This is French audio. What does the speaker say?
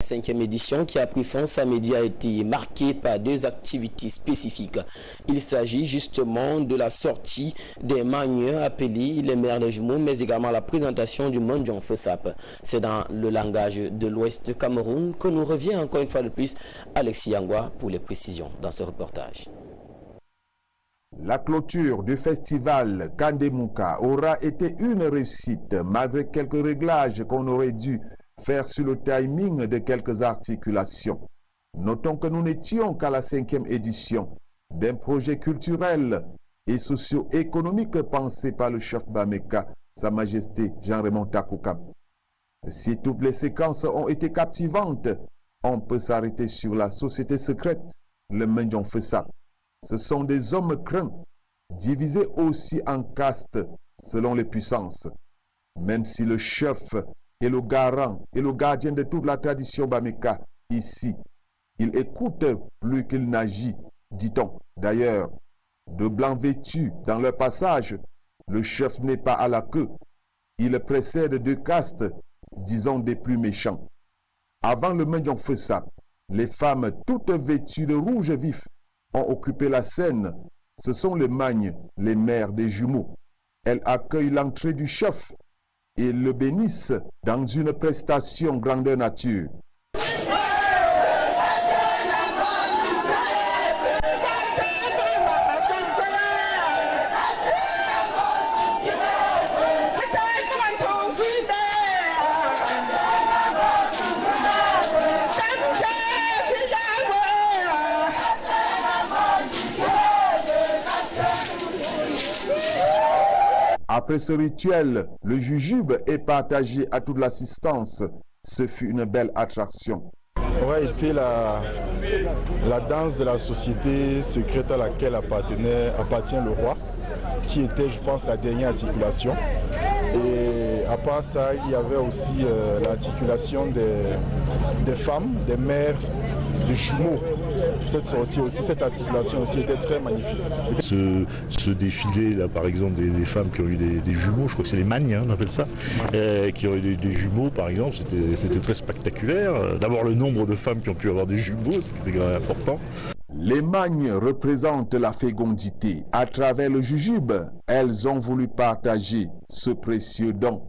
5e édition qui a pris fin samedi a été marquée par deux activités spécifiques. Il s'agit justement de la sortie des manieurs appelés les mères des jumeaux, mais également la présentation du Mandjong Fessap. C'est dans le langage de l'Ouest Cameroun que nous revient encore une fois de plus Alexis Yangwa pour les précisions dans ce reportage. La clôture du festival Kandemouka aura été une réussite malgré quelques réglages qu'on aurait dû faire sur le timing de quelques articulations. Notons que nous n'étions qu'à la 5e édition d'un projet culturel et socio-économique pensé par le chef Bameka, Sa Majesté Jean-Raymond Takouka. Si toutes les séquences ont été captivantes, on peut s'arrêter sur la société secrète, le Mandjong Fessap. Ce sont des hommes craints, divisés aussi en castes selon les puissances. Même si le chef est le garant et le gardien de toute la tradition Bameka ici, il écoute plus qu'il n'agit, dit-on. D'ailleurs, de blancs vêtus dans leur passage, le chef n'est pas à la queue. Il précède deux castes, disons des plus méchants. Avant le Mandjong Fessap, les femmes toutes vêtues de rouge vif ont occupé la scène. Ce sont les magnes, les mères des jumeaux. Elles accueillent l'entrée du chef et le bénissent dans une prestation grandeur nature. Après ce rituel, le jujube est partagé à toute l'assistance. Ce fut une belle attraction. Aurait été la danse de la société secrète à laquelle appartient le roi, qui était, je pense, la dernière articulation. Et à part ça, il y avait aussi l'articulation des femmes, des mères, des jumeaux. Cette articulation aussi était très magnifique. Ce défilé là, par exemple, des femmes qui ont eu des jumeaux, je crois que c'est les magnes, hein, on appelle ça, qui ont eu des jumeaux, par exemple, c'était très spectaculaire. D'abord, le nombre de femmes qui ont pu avoir des jumeaux, c'était quand même important. Les magnes représentent la fécondité. À travers le jujube, elles ont voulu partager ce précieux don.